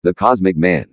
The Cosmic Man.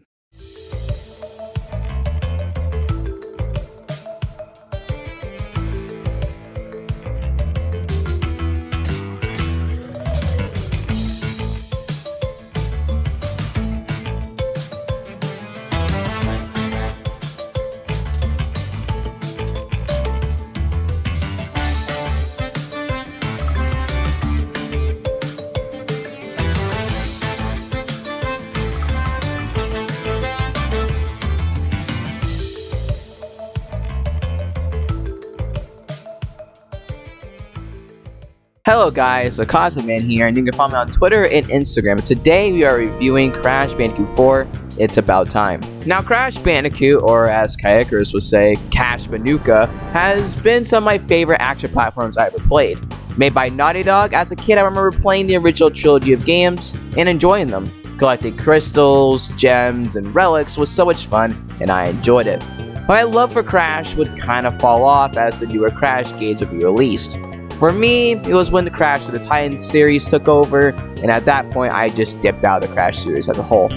Hello guys, the Kozmic Man here, and you can follow me on Twitter and Instagram. Today we are reviewing Crash Bandicoot 4, It's About Time. Now Crash Bandicoot, or as kayakers would say, Cash Banuka, has been some of my favorite action platforms I ever played. Made by Naughty Dog, as a kid I remember playing the original trilogy of games and enjoying them. Collecting crystals, gems, and relics was so much fun, and I enjoyed it. My love for Crash would kind of fall off as the newer Crash games would be released. For me, it was when the Crash of the Titans series took over, and at that point I just dipped out of the Crash series as a whole.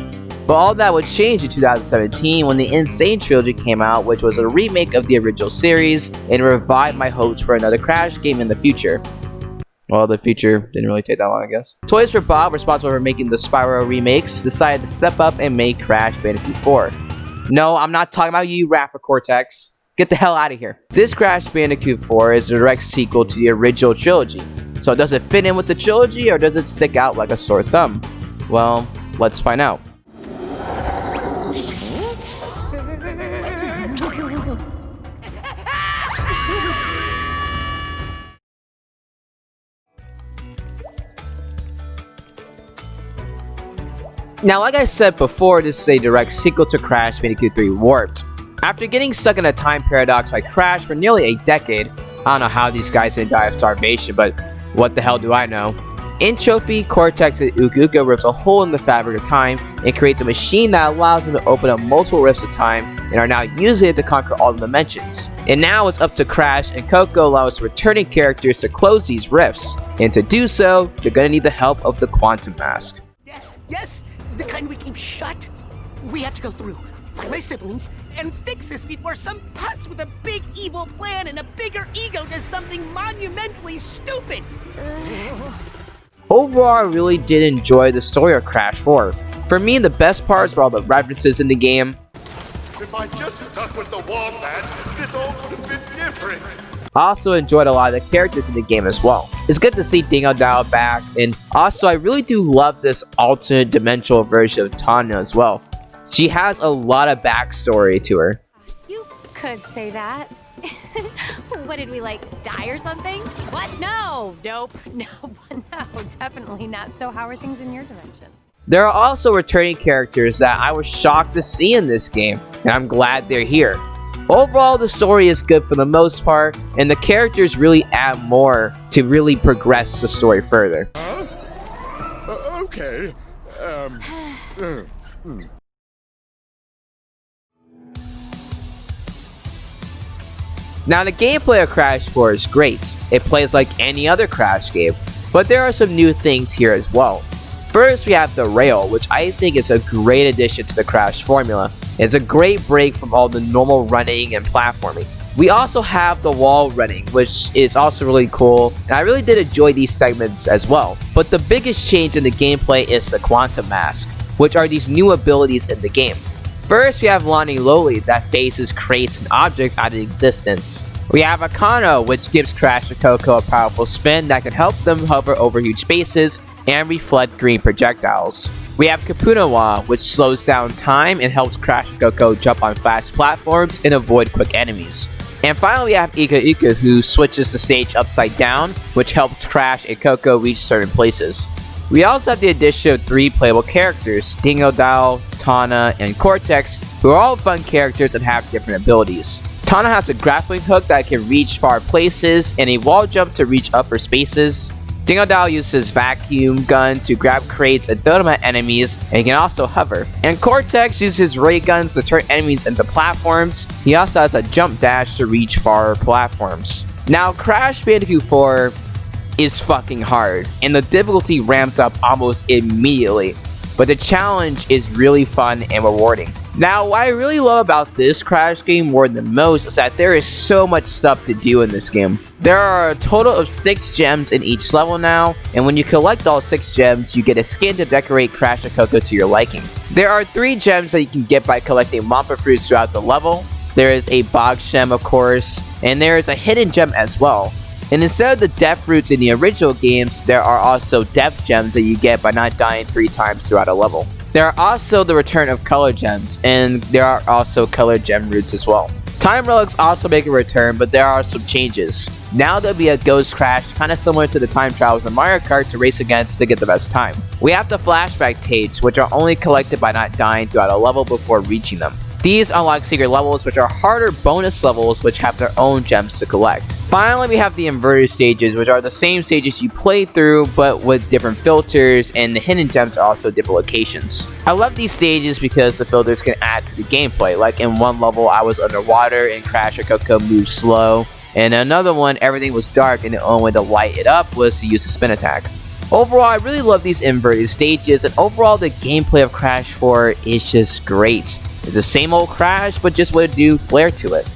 But all that would change in 2017 when the Insane Trilogy came out, which was a remake of the original series, and revived my hopes for another Crash game in the future. Well, the future didn't really take that long, I guess. Toys for Bob, responsible for making the Spyro remakes, decided to step up and make Crash Bandicoot 4. No, I'm not talking about you, Rapper Cortex. Get the hell out of here. This Crash Bandicoot 4 is a direct sequel to the original trilogy. So does it fit in with the trilogy, or does it stick out like a sore thumb? Well, let's find out. Now, like I said before, this is a direct sequel to Crash Bandicoot 3 Warped. After getting stuck in a time paradox by Crash for nearly a decade, I don't know how these guys didn't die of starvation, but what the hell do I know? In Trophy, Cortex and Uka Uka rips a hole in the fabric of time and creates a machine that allows them to open up multiple rifts of time and are now using it to conquer all the dimensions. And now it's up to Crash and Coco allows returning characters to close these rifts, and to do so, they're gonna need the help of the Quantum Mask. Yes, the kind we keep shut. We have to go through, find my siblings, and fix this before some putz with a big evil plan and a bigger ego does something monumentally stupid. Overall, I really did enjoy the story of Crash 4. For me, the best parts were all the references in the game. If I just stuck with the wombat, this all would have been different. I also enjoyed a lot of the characters in the game as well. It's good to see Dingo Dow back, and also I really do love this alternate dimensional version of Tana as well. She has a lot of backstory to her. You could say that. What did we, like, die or something? What? No! Nope. No, definitely not. So how are things in your dimension? There are also returning characters that I was shocked to see in this game, and I'm glad they're here. Overall, the story is good for the most part, and the characters really add more to really progress the story further. Okay. Now, the gameplay of Crash 4 is great. It plays like any other Crash game, but there are some new things here as well. First, we have the rail, which I think is a great addition to the Crash formula. It's a great break from all the normal running and platforming. We also have the wall running, which is also really cool, and I really did enjoy these segments as well. But the biggest change in the gameplay is the Quantum Mask, which are these new abilities in the game. First, we have Lonnie Loli that phases crates and objects out of existence. We have Akano, which gives Crash and Coco a powerful spin that can help them hover over huge spaces and reflect green projectiles. We have Kapunawa, which slows down time and helps Crash and Coco jump on fast platforms and avoid quick enemies. And finally, we have Ika Ika, who switches the stage upside down, which helps Crash and Coco reach certain places. We also have the addition of 3 playable characters, Dingo Dow, Tana, and Cortex, who are all fun characters and have different abilities. Tana has a grappling hook that can reach far places, and a wall jump to reach upper spaces. Dingo Dow uses vacuum gun to grab crates and throw them at enemies, and he can also hover. And Cortex uses ray guns to turn enemies into platforms. He also has a jump dash to reach far platforms. Now, Crash Bandicoot 4 is fucking hard, and the difficulty ramps up almost immediately. but the challenge is really fun and rewarding. Now, what I really love about this Crash game more than most is that there is so much stuff to do in this game. There are a total of 6 gems in each level now, and when you collect all 6 gems, you get a skin to decorate Crash and Coco to your liking. There are 3 gems that you can get by collecting Wampa fruits throughout the level. There is a box gem, of course, and there is a hidden gem as well. And instead of the death fruits in the original games, there are also death gems that you get by not dying 3 times throughout a level. There are also the return of color gems, and there are also color gem roots as well. Time relics also make a return, but there are some changes. Now there'll be a ghost crash, kind of similar to the time travels in Mario Kart to race against to get the best time. We have the flashback tapes, which are only collected by not dying throughout a level before reaching them. These unlock secret levels, which are harder bonus levels which have their own gems to collect. Finally, we have the inverted stages, which are the same stages you play through, but with different filters, and the hidden gems are also different locations. I love these stages because the filters can add to the gameplay. Like in one level, I was underwater and Crash or Coco moved slow. And in another one, everything was dark and the only way to light it up was to use the spin attack. Overall, I really love these inverted stages, and overall the gameplay of Crash 4 is just great. It's the same old Crash, but just with a new flair to it.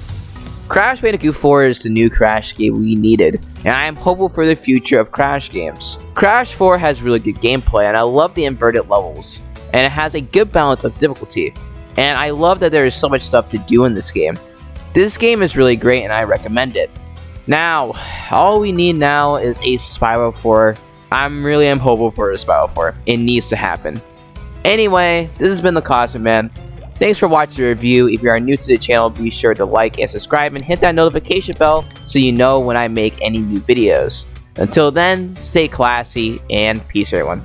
Crash Bandicoot 4 is the new Crash game we needed, and I am hopeful for the future of Crash games. Crash 4 has really good gameplay, and I love the inverted levels, and it has a good balance of difficulty, and I love that there is so much stuff to do in this game. This game is really great, and I recommend it. Now, all we need now is a Spyro 4. I'm hopeful for a Spyro 4. It needs to happen. Anyway, this has been the Kozmic Man. Thanks for watching the review. If you are new to the channel, be sure to like and subscribe and hit that notification bell so you know when I make any new videos. Until then, stay classy and peace everyone.